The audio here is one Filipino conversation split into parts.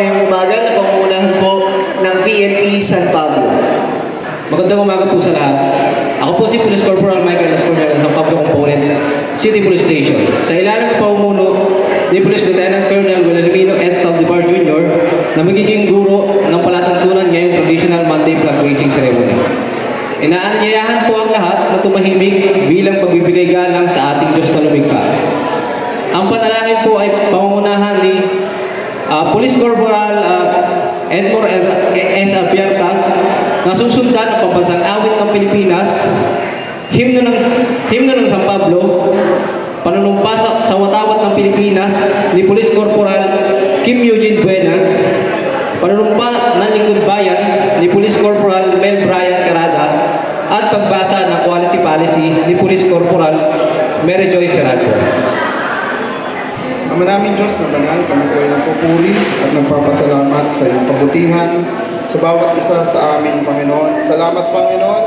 ngayong umaga na pangunahan po ng PNP San Pablo. Magandang umaga po sa lahat. Ako po si Police Corporal Michael Escudero ng San Pablo Component, City Police Station. Sa ilalim ng pamumuno ni Police Lieutenant Colonel Guillermino S. Saldivar Jr. na magiging guro ng palatuntunan ngayong traditional Monday flag raising ceremony. Inaanyayahan po ang lahat na tumahimik bilang pagbibigay galang sa ating Diyos na lumikha. Ang panalangin po ay pangungunahan ni Police Corporal Edmore S. Abiartas na susundan ang pambansang awit ng Pilipinas, himno ng San Pablo, panunumpa sa watawat ng Pilipinas ni Police Corporal Kim Eugene Buena, panunumpa ng Lingkod Bayan ni Police Corporal Mel Brian Carada, at pagbasa ng Quality Policy ni Police Corporal Mary Joy Serrano. Ama namin Diyos na banal, kami po ay nagpupuri at nagpapasalamat sa iyong kabutihan sa bawat isa sa amin, Panginoon. Salamat, Panginoon,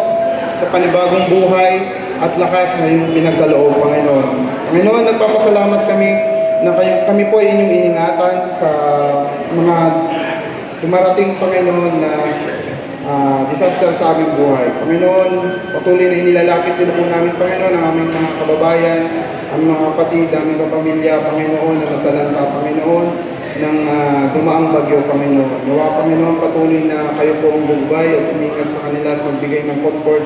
sa panibagong buhay at lakas na iyong pinagkaloob, Panginoon. Panginoon, nagpapasalamat kami na kami po ay inyong iningatan sa mga dumarating, Panginoon, na disaster sa aming buhay. Panginoon, patuloy na inilalapit din po namin, Panginoon, ang aming mga kababayan, ang mga kapatid, ang aming kapamilya, Panginoon, na nasalanta, Panginoon, ng dumaang bagyo, Panginoon. Nawa, Panginoon, patuloy na kayo po ang bugbay at umingat sa kanila at magbigay ng comfort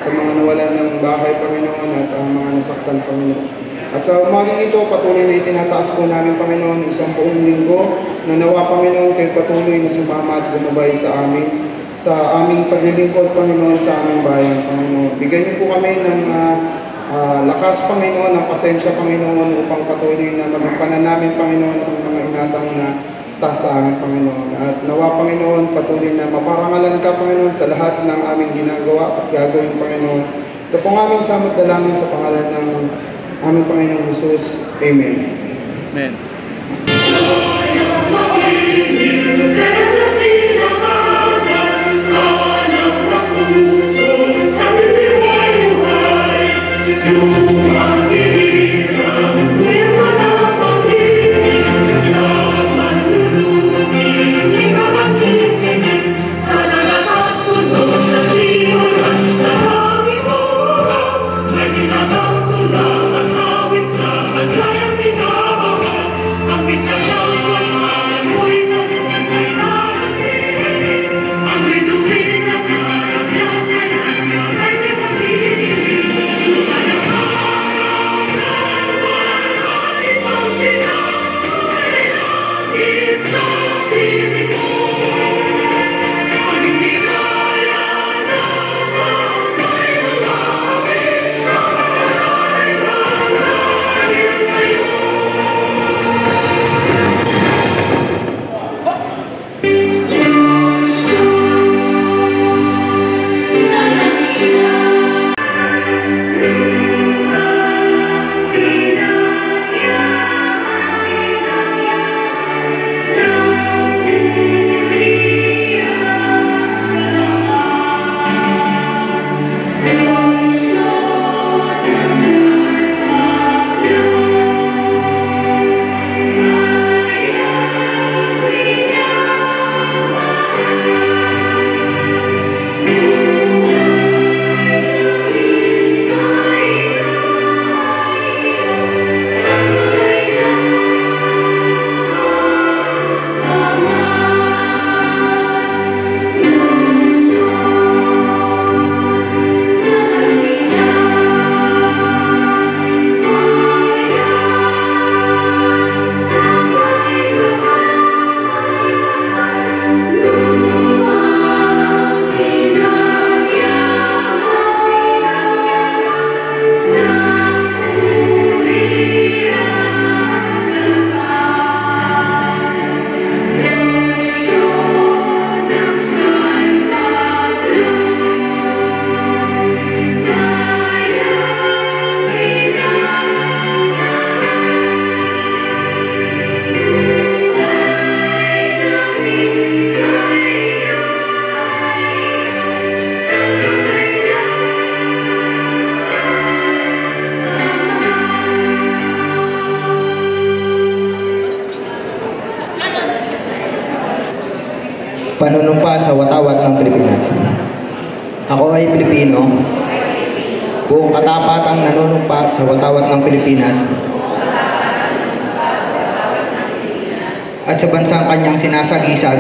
sa mga nawalan ng bahay, Panginoon, at ang mga nasaktan, Panginoon. At sa umagang ito, patuloy na itinataas po namin, Panginoon, isang buong linggo, na nawa, Panginoon, kayo patuloy na sumama at gumabay sa amin, sa aming paglilingkod, Panginoon, sa aming bayan, Panginoon. Bigyan niyo po kami ng lakas, Panginoon, ng pasensya, Panginoon, upang patuloy na magampanan namin, Panginoon, ang mga inatang na taas sa amin, Panginoon. At nawa, Panginoon, patuloy na maparangalan ka, Panginoon, sa lahat ng aming ginagawa at gagawin, Panginoon. Ito pong aming samot dalangin sa pangalan ng aming Panginoong Jesus. Amen. Amen. panunumpa sa watawat ng Pilipinas. Ako ay Pilipino, buong katapatang nanunumpa sa watawat ng Pilipinas at sa bansang kanyang sinasagisag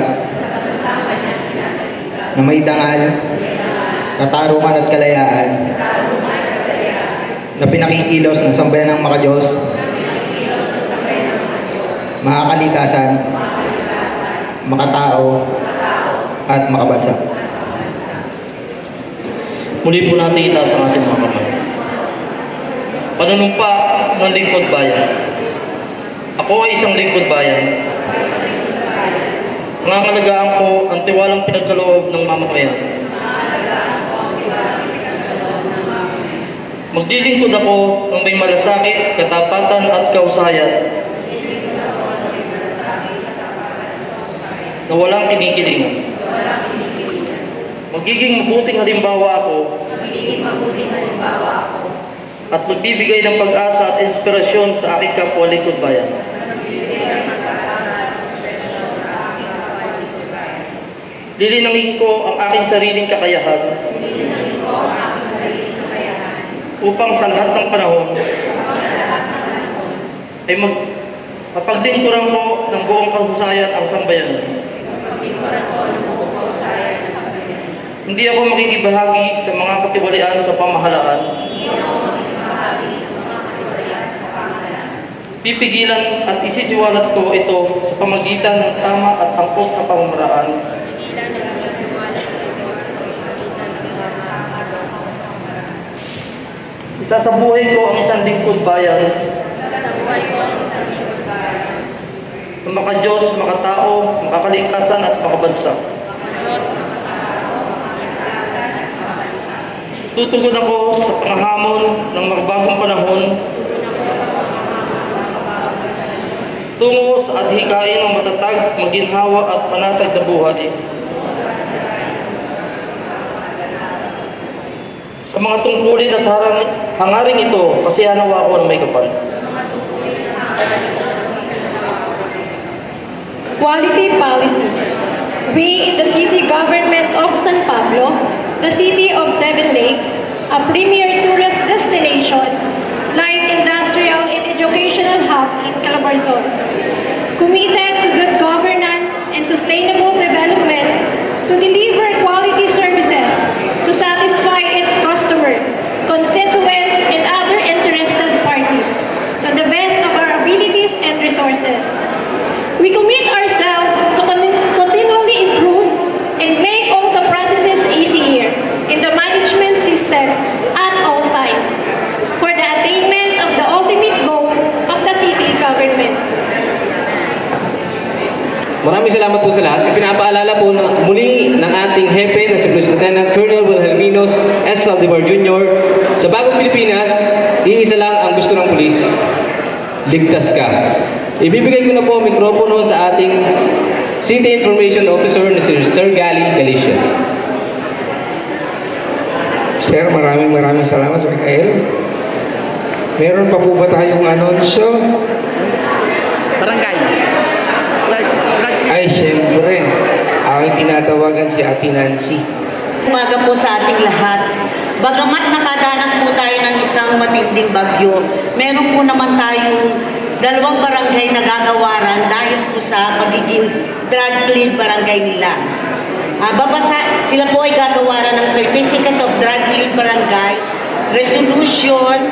na may dangal, katarungan at kalayaan na pinakikilos ng sambayan ng makadiyos, makakalikasan, makatao, at makabansa. Muli po natin itaas ang ating mga kamay. Panunumpa ng lingkod bayan. Ako ay isang lingkod bayan. Nangangalagaan ko ang tiwalang pinagkaloob ng mamamayan. Maglilingkod ako ng may malasakit, katapatan at kausayan na walang kinikilingan. Magiging mabuting halimbawa ako at magbibigay ng pag-asa at inspirasyon sa aking kapwa lingkod bayan. Lilinangin ko ang aking sariling kakayahan upang sa lahat ng panahon ay mapaglingkuran ko ng buong kahusayan ang sambayan. Hindi ako makikibahagi sa mga katiwalian sa pamahalaan. Pipigilan at isisiwalat ko ito sa pamagitan ng tama at angkop na pamamaraan. Isasabuhay ko ang isang lingkod bayan na makadiyos, makatao, makakalikasan at makabansa. Tutugon ako sa pangahamon ng magbagong panahon tungo sa adhikain ng matatag, maginhawa at panatag na buhay. Sa mga tungkulin at hangaring ito, kasihanawa ako ng may kapal. Quality policy. We in the city government of San Pablo, the city of Seven Lakes, a premier tourist destination, light industrial and educational hub in Calabarzon, committed to good governance and sustainable development to deliver quality services to satisfy its customer, constituents, and other interested parties to the best of our abilities and resources. We commit ourselves to continually improve and make all the processes easier in the management system at all times for the attainment of the ultimate goal of the city government. Maraming salamat po sa lahat. Pinapaalala po muli ng ating hepe na si Police Lieutenant Colonel Wilhelminos S. Saldivar Jr. Sa bagong Pilipinas, iisa lang ang gusto ng pulis. Ligtas ka. Ibibigay ko na po ang mikropono sa ating City Information Officer na si Sir Gali Galicia. Sir, maraming salamat, Sir Mikael. Meron pa po ba tayong anunsyo? Barangay. Ay, siyempre. Aking tinatawagan si Ate Nancy. Umaga po sa ating lahat. Bagamat nakadanas po tayo ng isang matinding bagyo, meron po naman tayong 2 barangay na gagawaran dahil po sa pagiging drug-clean barangay nila. Sila po ay gagawaran ng Certificate of Drug-Clean Barangay, Resolution,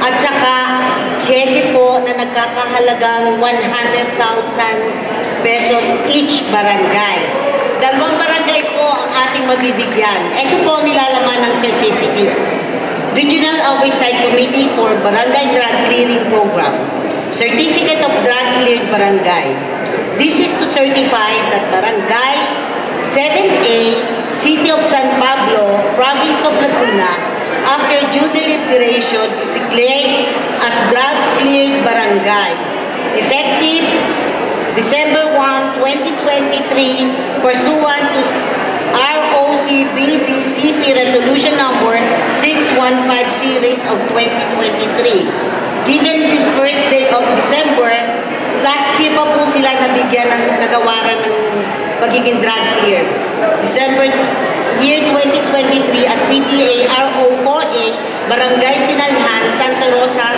at saka cheque po na nagkakahalagang 100,000 pesos each barangay. 2 barangay po ang ating mabibigyan. Ito po ang nilalaman ng certificate. Regional Oversight Committee for Barangay Drug Clearing Program. Certificate of Drug Cleared Barangay. This is to certify that Barangay 7A, City of San Pablo, Province of Laguna, after due deliberation is declared as Drug Cleared Barangay. Effective December 1, 2023, pursuant to ROC BDCP Resolution Number 615 Series of 2023. Given this first day of December, last year pa po sila nabigyan ng nagawaran ng magiging drug clear. December year 2023 at PTA RO 4A, Barangay Sinalhan, Santa Rosa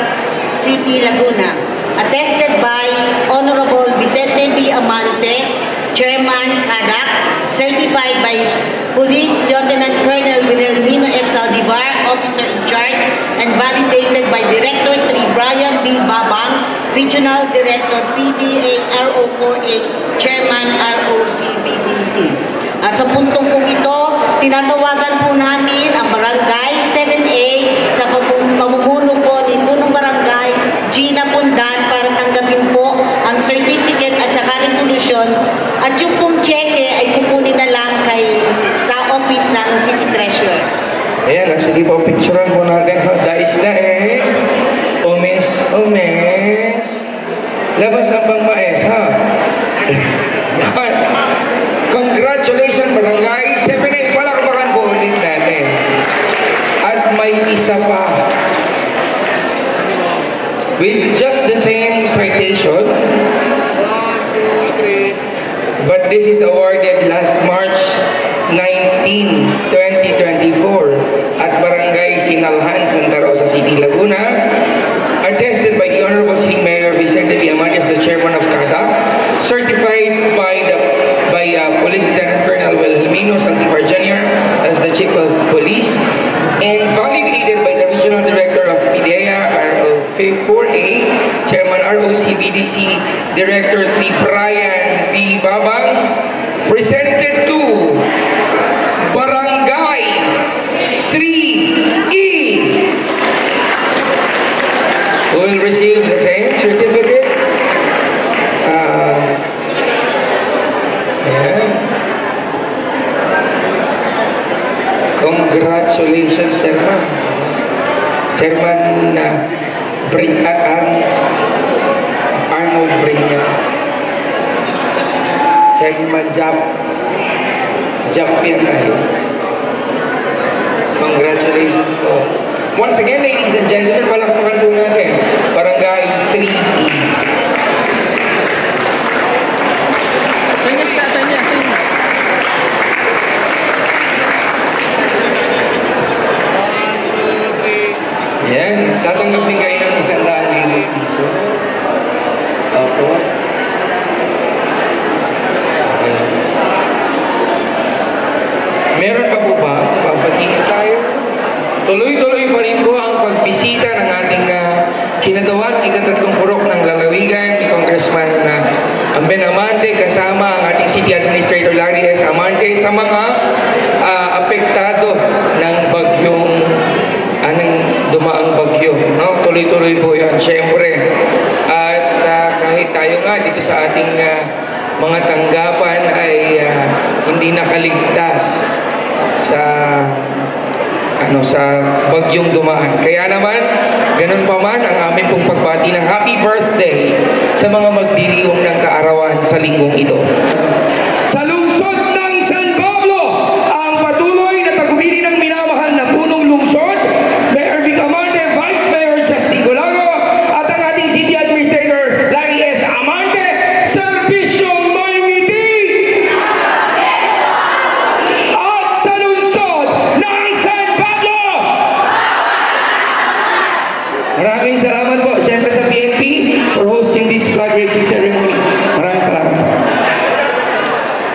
City, Laguna. Attested by Honorable Vicente B. Amante, Chairman CADAC, certified by Police Lieutenant Colonel Wilhelmino S. Saldivar, Officer in Charge, and validated by Director 3 Brian B. Babang, Regional Director PDA RO 4A, Chairman ROCBDC. Sa puntong pong ito, tinatawagan po namin ang Barangay 7A sa pamumuno po ni Punong Barangay Gina Pundan para tanggapin po ang certificate at saka resolution, at yung pong cheque ay kukunin na lang sa office ng City Treasurer. Ayan, sige po, picturean po natin. Dais. Umes. Labas ang pangmaes, ha? Congratulations, Barangay 7A. Palakpakan po ulit natin. At may isa pa. With just the same citation, but this is awarded last March 19, 2024 at Barangay Sinalhan, Santa Rosa City, Laguna, attested by the Honorable City Mayor Vicente V. Amante as the Chairman of CADA, certified by Police Lieutenant Colonel Wilhelmino Saldivar Jr. as the Chief of Police, and validated by the Regional Director of PDEA RO4A, Chairman ROCBDC, Director 3 Brian B. Babang, presented to Barangay 3E, who will receive the same certificate. Congratulations, Chairman. Chairman Arnold Bringas. Chairman Jap yan tayo. Congratulations po. Once again, ladies and gentlemen, palakpakan po natin. Barangay 3E. Yan, tatanggap din kayo ng 100 piso. Opo. Meron pa po ba? Papatingin tayo. Tuloy-tuloy pa rin po ang pagbisita ng ating kinatawa ng ika-3 purok ng lalawigan ni Congressman Amben Amante kasama ang ating City Administrator Larry S. Amante sa mga apektado ng bagyong dumaang bagyo. No? Tuloy-tuloy po yan, syempre. At kahit tayo nga dito sa ating mga tanggapan ay hindi nakaligtas sa bagyong dumaan. Kaya naman, ganun pa man ang amin pong pagbati ng happy birthday sa mga magdiriwang ng kaarawan sa linggong ito. Sa lungsod ng San Pablo, ang patuloy na tagubilin ng minamahal na punong lungsod, Mayor Vic Amante, Vice Mayor Justin Gulago, at ang ating City Administrator Larry S. Amante, serbisyong may ngiti! At sa lungsod ng San Pablo! Maraming salamat po, siyempre sa PNP for hosting this flag raising ceremony.